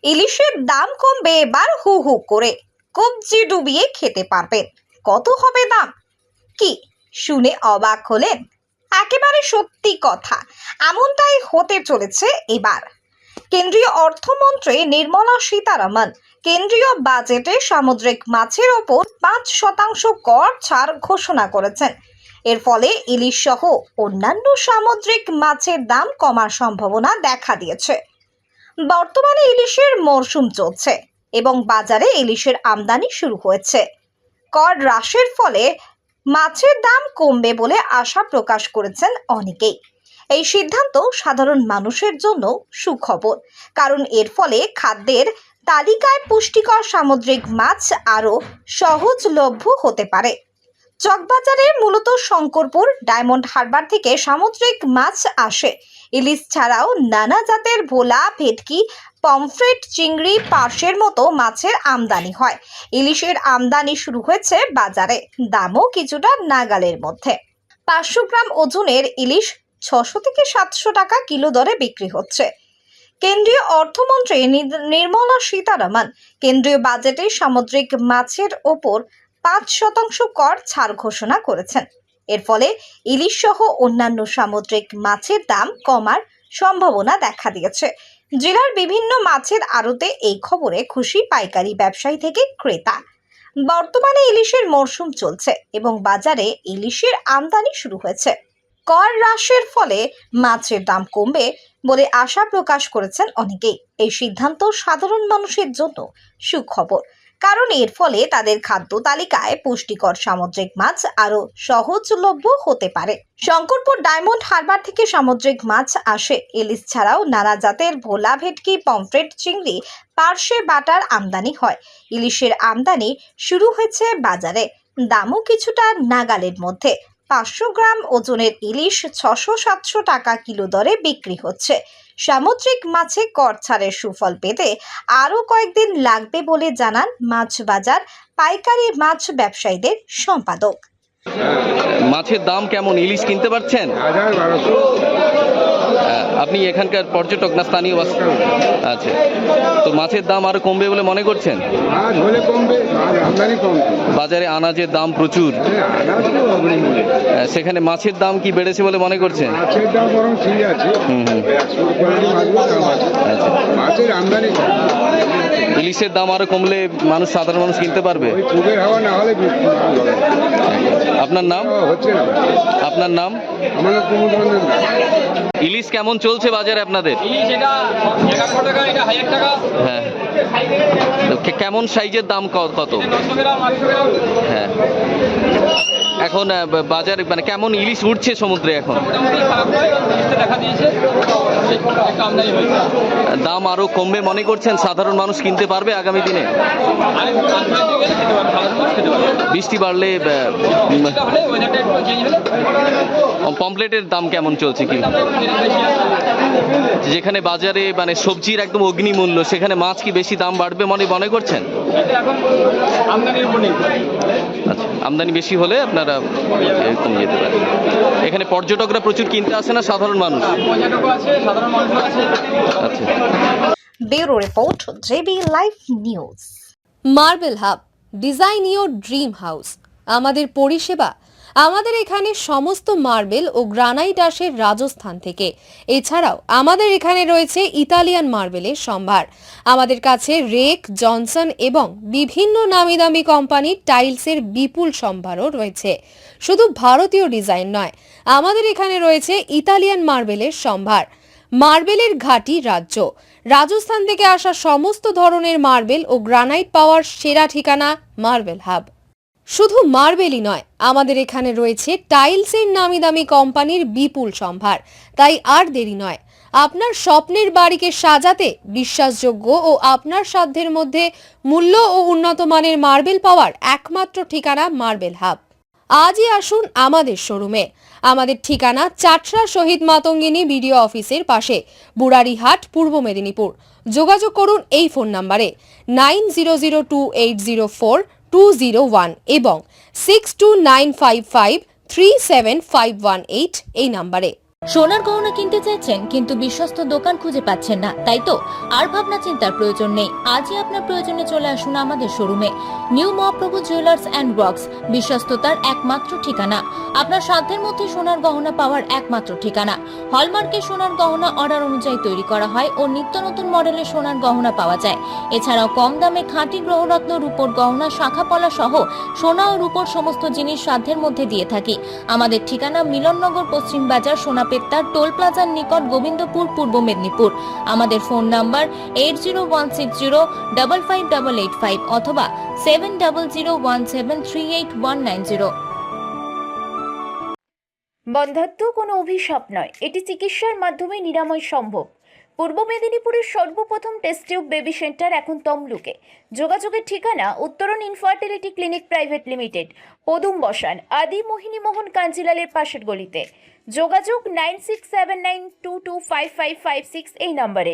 ইলিশের দাম কমবে এবার হু হু করে, কবজি ডুবিয়ে খেতে পারবেন। কত হবে দাম? কি শুনে অবাক হলেন? একেবারে সত্যি কথা, এমনটাই হতে চলেছে এবার। কেন্দ্রীয় অর্থমন্ত্রী নির্মলা সীতারামন কেন্দ্রীয় বাজেটে সামুদ্রিক মাছের ওপর 5% কর ছাড় ঘোষণা করেছেন। এর ফলে ইলিশ সহ অন্যান্য সামুদ্রিক মাছের দাম কমার সম্ভাবনা দেখা দিয়েছে। বর্তমানে ইলিশের মরশুম চলছে এবং বাজারে ইলিশের আমদানি শুরু হয়েছে। কর হ্রাসের ফলে মাছের দাম কমবে বলে আশা প্রকাশ করেছেন অনেকেই। এই সিদ্ধান্ত সাধারণ মানুষের জন্য সুখবর, কারণ এর ফলে খাদ্যের তালিকায় পুষ্টিকর সামুদ্রিক মাছ আরও সহজলভ্য হতে পারে। চকবাজারে মূলত শঙ্করপুর, ডায়মন্ড হারবার থেকে সামুদ্রিক মাছ আসে। ইলিশ ছাড়াও নানা জাতের ভোলা, ভেটকি, পমফ্রেট, চিংড়ি, পার্শের মতো মাছের আমদানি হয়। ইলিশের আমদানি শুরু হয়েছে বাজারে, দামও কিছুটা নাগালের মধ্যে। 500 গ্রাম ওজনের ইলিশ 600 থেকে 700 টাকা কিলো দরে বিক্রি হচ্ছে। কেন্দ্রীয় অর্থমন্ত্রী নির্মলা সীতারামন কেন্দ্রীয় বাজেটে সামুদ্রিক মাছের ওপর 5% কর ছাড় ঘোষণা করেছেন। এর ফলে ইলিশ সহ অন্যান্য সামুদ্রিক মাছের দাম কমার সম্ভাবনা দেখা দিয়েছে। জেলার বিভিন্ন মাছের আড়তে এই খবরে খুশি পাইকারি ব্যবসায়ী থেকে ক্রেতা। বর্তমানে ইলিশের মরশুম চলছে এবং বাজারে ইলিশের আমদানি শুরু হয়েছে। কর হ্রাসের ফলে মাছের দাম কমবে বলে আশা প্রকাশ করেছেন অনেকেই। এই সিদ্ধান্ত সাধারণ মানুষের জন্য সুখবর, কারণ এর ফলে তাদের খাদ্য তালিকায় পুষ্টিকর সামুদ্রিক মাছ আরও সহজলভ্য হতে পারে। শঙ্করপুর, ডায়মন্ড হারবার থেকে সামুদ্রিক মাছ আসে। ইলিশ ছাড়াও নানা জাতের ভোলা, ভেটকি, পমফ্রেট, চিংড়ি, পার্শে, বাটার আমদানি হয়। ইলিশের আমদানি শুরু হয়েছে বাজারে, দামও কিছুটা নাগালের মধ্যে। 500 গ্রাম ওজনের ইলিশ 600-700 টাকা কিলো দরে বিক্রি হচ্ছে। সামুদ্রিক মাছে কর ছাড়ের সুফল পেতে আরও কয়েকদিন লাগবে বলে জানান মাছ বাজার পাইকারি মাছ ব্যবসায়ীদের সম্পাদক। মাছের দাম কেমন? ইলিশ কিনতে পারছেন? আপনি এখানকার পর্যটক না স্থানীয়? আচ্ছা, তো মাছের দাম আরো কমবে বলে মনে করছেন? বাজারে আনাজের দাম প্রচুর, সেখানে মাছের দাম কি বেড়েছে বলে মনে করছেন? ইলিশের দাম আরো কমলে সাধারণ মানুষ কিনতে পারবে। আপনার নাম? আপনার নাম? ইলিশ কেমন চলছে বাজারে আপনাদের? হ্যাঁ, কেমন সাইজের দাম কত? হ্যাঁ, এখন বাজারে মানে কেমন ইলিশ উঠছে সমুদ্রে এখন? দাম আরো কমবে মনে করছেন? সাধারণ মানুষ কিনতে পারবে আগামী দিনে? বৃষ্টি বাড়লে পমফ্লেটের দাম কেমন চলছে? কি যেখানে বাজারে মানে সবজির একদম অগ্নি মূল্য, সেখানে মাছ কি বেশি দাম বাড়বে মনে করছেন? আচ্ছা, আমদানি বেশি হলে আপনারা কমে যেতে পারে। এখানে পর্যটকরা প্রচুর কিনতে আসে না সাধারণ মানুষ? আচ্ছা। Bureau report, JB live news. Marble hub, design your dream house. আমাদের পরিষেবা, আমাদের এখানে সমস্ত মার্বেল ও গ্রানাইট আসে রাজস্থান থেকে। এছাড়াও আমাদের এখানে রয়েছে ইতালিয়ান মার্বেলের সম্ভার। আমাদের কাছে রেক, জনসন এবং বিভিন্ন নামি দামি কোম্পানির টাইলসের বিপুল সম্ভারও রয়েছে। শুধু ভারতীয় ডিজাইন নয়, আমাদের এখানে রয়েছে ইতালিয়ান মার্বেলের সম্ভার। মার্বেলের ঘাঁটি রাজ্য রাজস্থান থেকে আসা সমস্ত ধরনের মার্বেল ও গ্রানাইট পাওয়ার সেরা ঠিকানা মার্বেল হাব। শুধু মার্বেলই নয়, আমাদের এখানে রয়েছে টাইলসের নামি দামি কোম্পানির বিপুল সম্ভার। তাই আর দেরি নয়, আপনার স্বপ্নের বাড়িকে সাজাতে বিশ্বাসযোগ্য ও আপনার সাধ্যের মধ্যে মূল্য ও উন্নত মানের মার্বেল পাওয়ার একমাত্র ঠিকানা মার্বেল হাব। আজই আসুন আমাদের শোরুমে। আমাদের ঠিকানা চাটরা শহীদ মাতঙ্গিনী বিডিও অফিসের পাশে, বুড়ারিহাট, পূর্ব মেদিনীপুর। যোগাযোগ করুন এই ফোন নাম্বারে 9002804201 এবং 6295537518 এই নাম্বারে। সোনার গহনা কিনতে চাইছেন কিন্তু বিশ্বস্ত দোকান খুঁজে পাচ্ছেন না, তাই তো আর ভাবনা চিন্তার প্রয়োজন নেই। আজই আপনার প্রয়োজনে চলে আসুন আমাদের শোরুমে। New Mahaprabhu jewellers and works, বিশ্বস্ততার একমাত্র ঠিকানা। আপনার সাধ্যের মধ্যে সোনার গহনা পাওয়ার একমাত্র ঠিকানা। হলমার্কের সোনার গহনা অর্ডার অনুযায়ী তৈরি করা হয় ও নিত্য নতুন মডেলের সোনার গহনা পাওয়া যায়। এছাড়াও কম দামে খাঁটি গ্রহরত্ন, রূপোর গহনা, শাখাপলা সহ সোনা ও রূপোর সমস্ত জিনিস সাধ্যের মধ্যে দিয়ে থাকি। আমাদের ঠিকানা মিলননগর, পশ্চিম বাজার, সোনাপেত্তার টোল প্লাজার নিকট, গোবিন্দপুর, পূর্ব মেদিনীপুর। আমাদের ফোন নাম্বার 8016055885 অথবা 7001738190। বন্ধ্যাত্ব কোনো অভিশাপ নয়, এটি চিকিৎসার মাধ্যমে নিরাময় সম্ভব। পূর্ব মেদিনীপুরের সর্বপ্রথম টেস্ট টিউব বেবি সেন্টার এখন তমলুকে। যোগাযোগের ঠিকানা উত্তরণ ইনফার্টিলিটি ক্লিনিক প্রাইভেট লিমিটেড, পদুম বসান, আদি মোহিনী মোহন কাঞ্জিলালের পাশের গলিতে। যোগাযোগ 9679225556 এই নম্বরে।